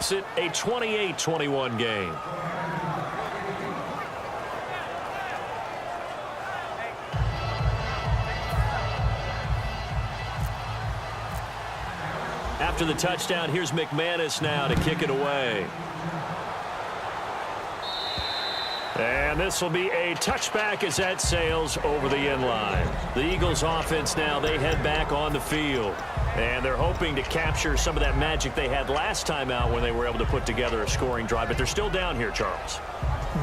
Makes it a 28-21 game. After the touchdown, here's McManus now to kick it away. And this will be a touchback as that sails over the end line. The Eagles offense now, they head back on the field. And they're hoping to capture some of that magic they had last time out when they were able to put together a scoring drive. But they're still down here, Charles.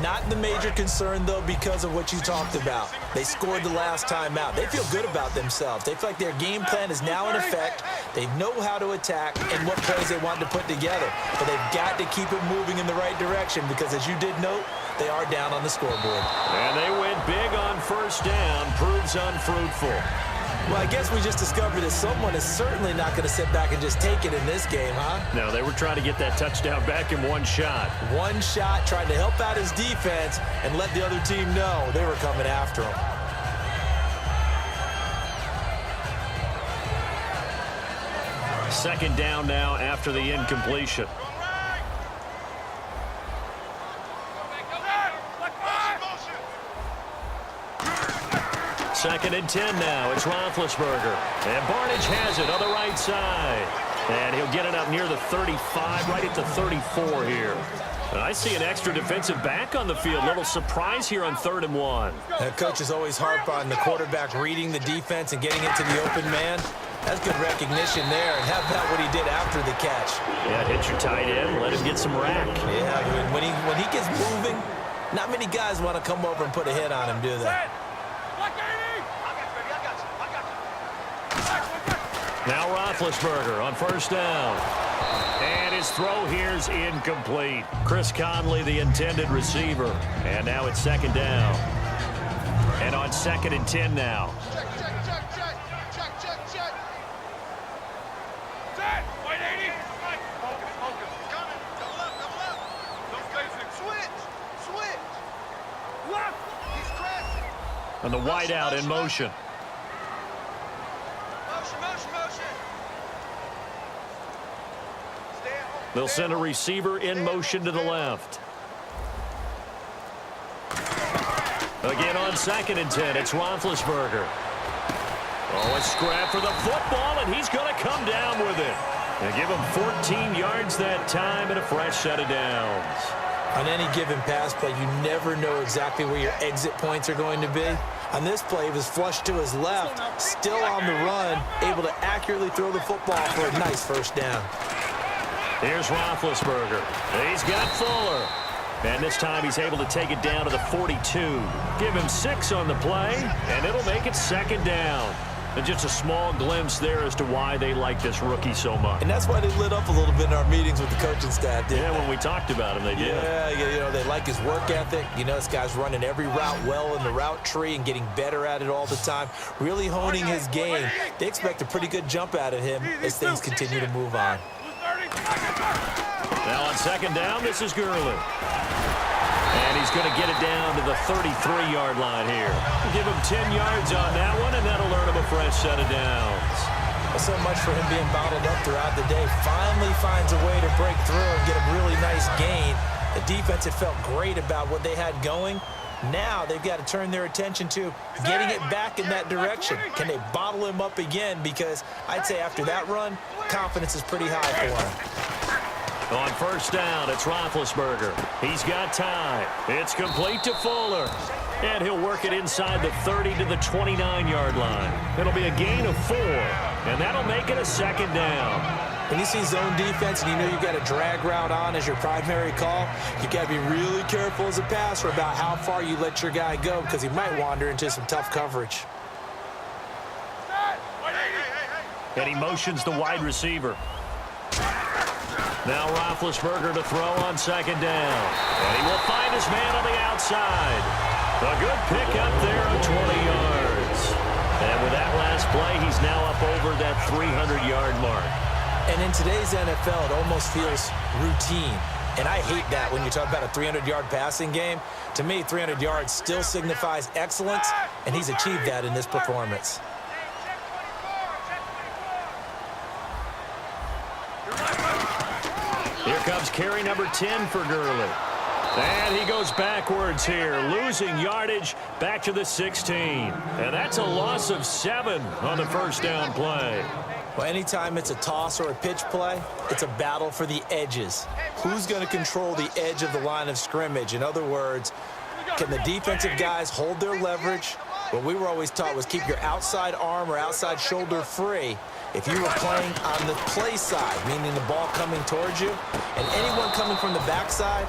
Not the major concern, though, because of what you talked about. They scored the last time out. They feel good about themselves. They feel like their game plan is now in effect. They know how to attack and what plays they want to put together. But they've got to keep it moving in the right direction because, as you did note, they are down on the scoreboard. And they went big on first down. Proves unfruitful. Well, I guess we just discovered that someone is certainly not going to sit back and just take it in this game, huh? No, they were trying to get that touchdown back in one shot. One shot, trying to help out his defense and let the other team know they were coming after him. Second down now after the incompletion. Second and 10 now. It's Roethlisberger. And Barnage has it on the right side. And he'll get it up near the 35, right at the 34 here. And I see an extra defensive back on the field. Little surprise here on 3rd and 1. Coaches always harp on the quarterback reading the defense and getting into the open man. That's good recognition there. And how about what he did after the catch? Yeah, hit your tight end. Let him get some rack. Yeah, when he gets moving, not many guys want to come over and put a hit on him, do they? Now Roethlisberger on first down. And his throw here's incomplete. Chris Conley, the intended receiver. And now it's second down. And on 2nd and 10 now. And the wideout in motion. They'll send a receiver in motion to the left. Again on 2nd and 10, it's Roethlisberger. Oh, a scrap for the football, and he's going to come down with it. They give him 14 yards that time and a fresh set of downs. On any given pass play, you never know exactly where your exit points are going to be. On this play, he was flushed to his left, still on the run, able to accurately throw the football for a nice first down. Here's Roethlisberger. He's got Fuller. And this time he's able to take it down to the 42. Give him 6 on the play, and it'll make it second down. And just a small glimpse there as to why they like this rookie so much. And that's why they lit up a little bit in our meetings with the coaching staff, didn't they? When we talked about him, they did. Yeah, you know, they like his work ethic. You know, this guy's running every route well in the route tree and getting better at it all the time, really honing his game. They expect a pretty good jump out of him as things continue to move on. Now on second down, this is Gurley. And he's going to get it down to the 33-yard line here. Give him 10 yards on that one, and that'll earn him a fresh set of downs. Well, so much for him being bottled up throughout the day. Finally finds a way to break through and get a really nice gain. The defense had felt great about what they had going. Now they've got to turn their attention to getting it back in that direction. Can they bottle him up again? Because I'd say after that run, confidence is pretty high for him. On first down, it's Roethlisberger. He's got time. It's complete to Fuller. And he'll work it inside the 30 to the 29-yard line. It'll be a gain of 4, and that'll make it a second down. When you see zone defense and you know you've got a drag route on as your primary call, you've got to be really careful as a passer about how far you let your guy go because he might wander into some tough coverage. And he motions the wide receiver. Now Roethlisberger to throw on second down. And he will find his man on the outside. A good pick up there of 20 yards. And with that last play, he's now up over that 300-yard mark. And in today's NFL, it almost feels routine. And I hate that when you talk about a 300-yard passing game. To me, 300 yards still signifies excellence, and he's achieved that in this performance. Here comes carry number 10 for Gurley. And he goes backwards here, losing yardage back to the 16. And that's a loss of 7 on the first down play. Well, anytime it's a toss or a pitch play, it's a battle for the edges. Who's going to control the edge of the line of scrimmage? In other words, can the defensive guys hold their leverage? What we were always taught was keep your outside arm or outside shoulder free. If you were playing on the play side, meaning the ball coming towards you, and anyone coming from the backside,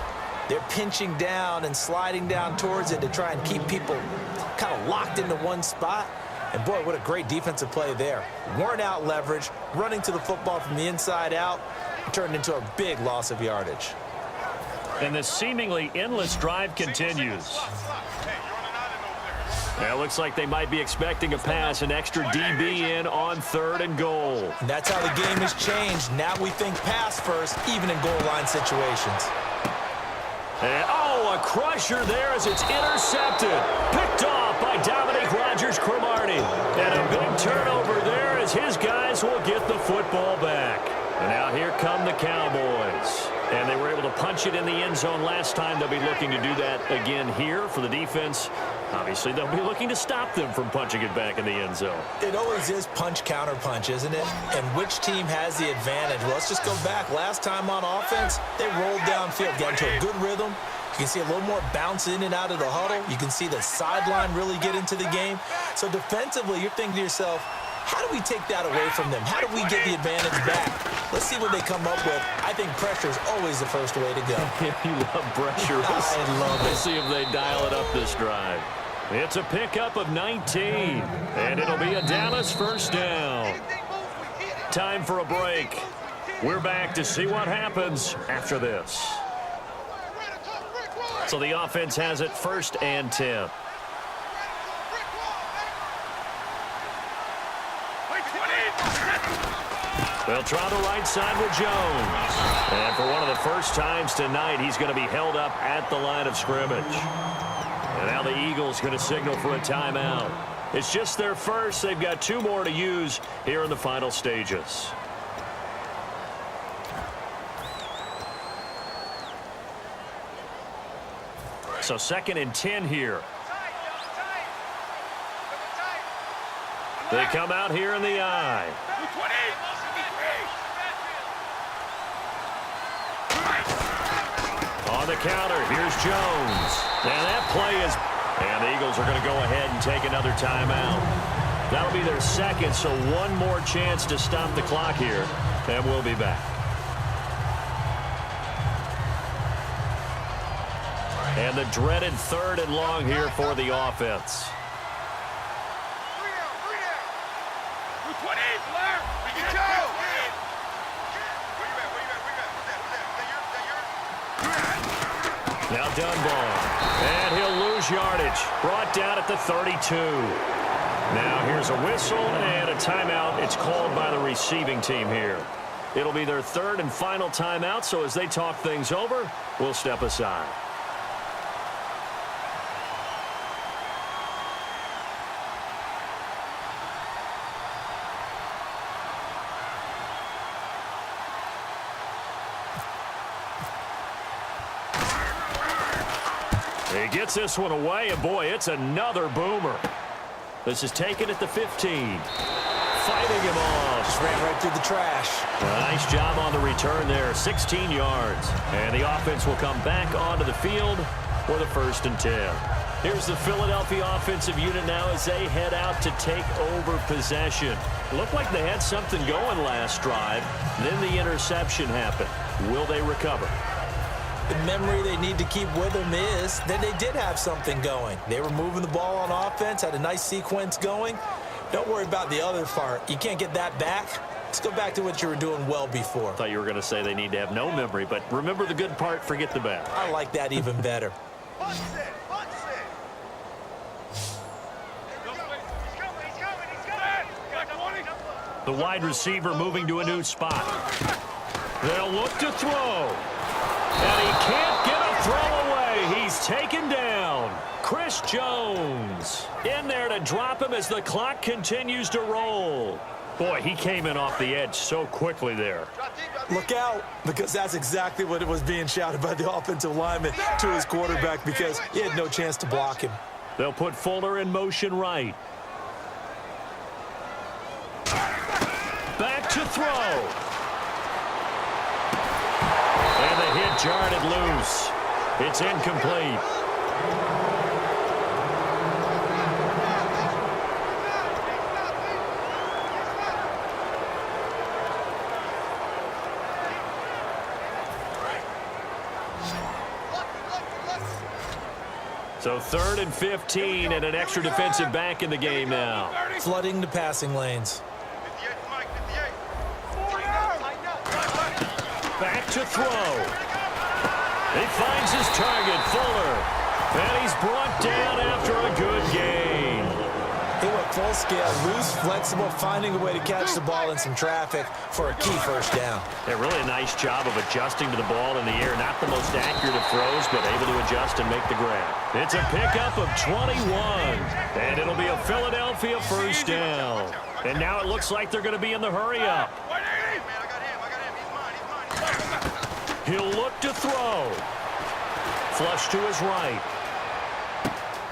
they're pinching down and sliding down towards it to try and keep people kind of locked into one spot. And, boy, what a great defensive play there. Worn out leverage, running to the football from the inside out, turned into a big loss of yardage. And the seemingly endless drive continues. It looks like they might be expecting a pass, an extra DB in on 3rd and goal. And that's how the game has changed. Now we think pass first, even in goal line situations. And, a crusher there as it's intercepted. Picked off by Dominique Rodgers-Cromartie. And a big turnover there as his guys will get the football back. And now here come the Cowboys. And they were able to punch it in the end zone last time. They'll be looking to do that again here for the defense. Obviously, they'll be looking to stop them from punching it back in the end zone. It always is punch-counter-punch, isn't it? And which team has the advantage? Well, let's just go back. Last time on offense, they rolled downfield, got into a good rhythm. You can see a little more bounce in and out of the huddle. You can see the sideline really get into the game. So defensively, you're thinking to yourself, how do we take that away from them? How do we get the advantage back? Let's see what they come up with. I think pressure is always the first way to go. You love pressure. I love it. Let's see if they dial it up this drive. It's a pickup of 19, and it'll be a Dallas first down. Time for a break. We're back to see what happens after this. So the offense has it 1st and 10. They'll try the right side with Jones. And for one of the first times tonight, he's going to be held up at the line of scrimmage. And now the Eagles going to signal for a timeout. It's just their first. They've got 2 more to use here in the final stages. So 2nd and 10 here. They come out here in the eye. On the counter, here's Jones. And that play is... And the Eagles are going to go ahead and take another timeout. That'll be their 2nd, so 1 more chance to stop the clock here. And we'll be back. And the dreaded 3rd and long here for the offense. Now Dunbar, and he'll lose yardage. Brought down at the 32. Now here's a whistle and a timeout. It's called by the receiving team here. It'll be their 3rd and final timeout, so as they talk things over, we'll step aside. He gets this one away, and boy, it's another boomer. This is taken at the 15. Fighting him off. Just ran right through the trash. Nice job on the return there, 16 yards. And the offense will come back onto the field for the 1st and 10. Here's the Philadelphia offensive unit now as they head out to take over possession. Looked like they had something going last drive. Then the interception happened. Will they recover? The memory they need to keep with them is that they did have something going. They were moving the ball on offense, had a nice sequence going. Don't worry about the other part. You can't get that back. Let's go back to what you were doing well before. I thought you were going to say they need to have no memory, but remember the good part, forget the bad. I like that even better. The wide receiver moving to a new spot. They'll look to throw. And he can't get a throw away. He's taken down. Chris Jones in there to drop him as the clock continues to roll. Boy, he came in off the edge so quickly there. Look out, because that's exactly what it was being shouted by the offensive lineman to his quarterback, because he had no chance to block him. They'll put Fuller in motion right. Back to throw. And the hit jarred it loose. It's incomplete. So 3rd and 15 and an extra defensive back in the game now. Flooding the passing lanes. Back to throw. He finds his target, Fuller. And he's brought down after a good gain. He went full scale, loose, flexible, finding a way to catch the ball in some traffic for a key first down. Yeah, really a nice job of adjusting to the ball in the air. Not the most accurate of throws, but able to adjust and make the grab. It's a pickup of 21. And it'll be a Philadelphia first down. And now it looks like they're going to be in the hurry-up. He'll look to throw. Flush to his right.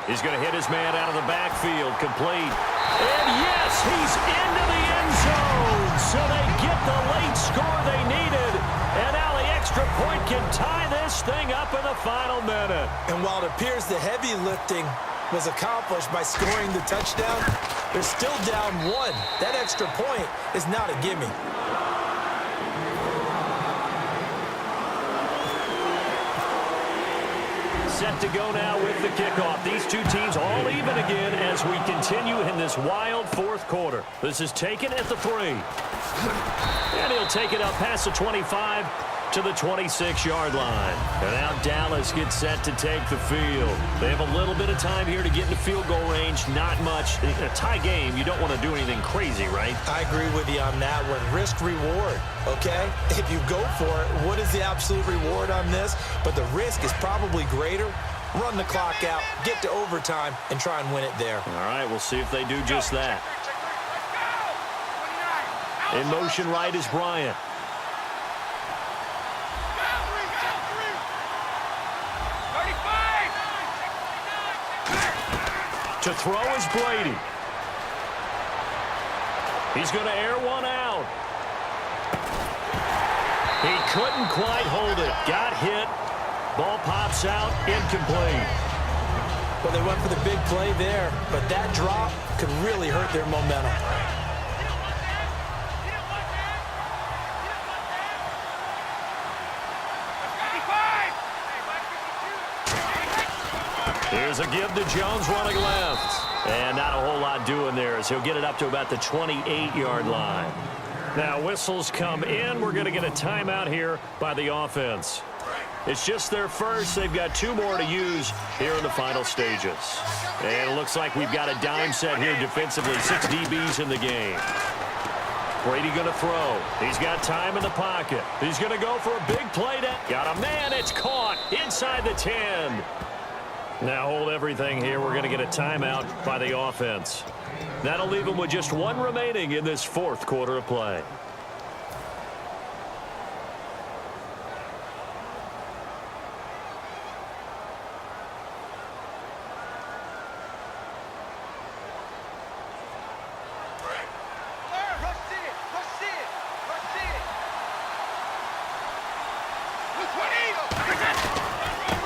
He's going to hit his man out of the backfield. Complete. And yes, he's into the end zone. So they get the late score they needed. And now the extra point can tie this thing up in the final minute. And while it appears the heavy lifting was accomplished by scoring the touchdown, they're still down 1. That extra point is not a gimme. Set to go now with the kickoff. These two teams all even again as we continue in this wild 4th quarter. This is taken at the 3. And he'll take it up past the 25 to the 26-yard line. And now Dallas gets set to take the field. They have a little bit of time here to get into field goal range. Not much. In a tie game, you don't want to do anything crazy, right? I agree with you on that one. Risk-reward, okay? If you go for it, what is the absolute reward on this? But the risk is probably greater. Run the clock out, get to overtime, and try and win it there. All right, we'll see if they do just that. In motion right is Bryant. To throw is Brady. He's going to air one out. He couldn't quite hold it. Got hit. Ball pops out. Incomplete. Well, they went for the big play there, but that drop could really hurt their momentum. Here's a give to Jones running left. And not a whole lot doing there as he'll get it up to about the 28-yard line. Now whistles come in. We're going to get a timeout here by the offense. It's just their first. They've got 2 more to use here in the final stages. And it looks like we've got a dime set here defensively. 6 DBs in the game. Brady going to throw. He's got time in the pocket. He's going to go for a big play. Got a man. It's caught inside the 10. Now hold everything here. We're going to get a timeout by the offense. That'll leave them with just 1 remaining in this 4th quarter of play.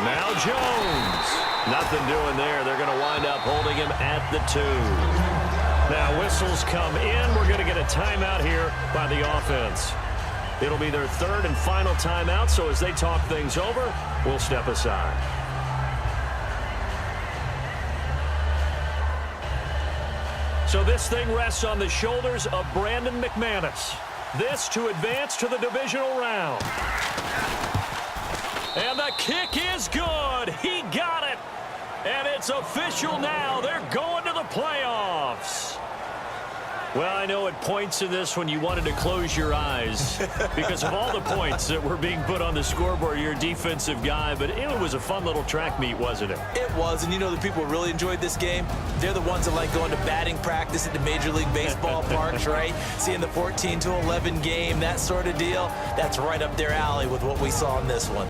Now Jones. Nothing doing there. They're going to wind up holding him at the 2. Now whistles come in. We're going to get a timeout here by the offense. It'll be their 3rd and final timeout, so as they talk things over, we'll step aside. So this thing rests on the shoulders of Brandon McManus. This to advance to the divisional round. And the kick is good. He got it. And it's official now. They're going to the playoffs. Well, I know at points in this when you wanted to close your eyes because of all the points that were being put on the scoreboard. You're a defensive guy, but it was a fun little track meet, wasn't it? It was, and you know the people who really enjoyed this game? They're the ones that like going to batting practice at the Major League Baseball parks, right? Seeing the 14-11 game, that sort of deal. That's right up their alley with what we saw in this one.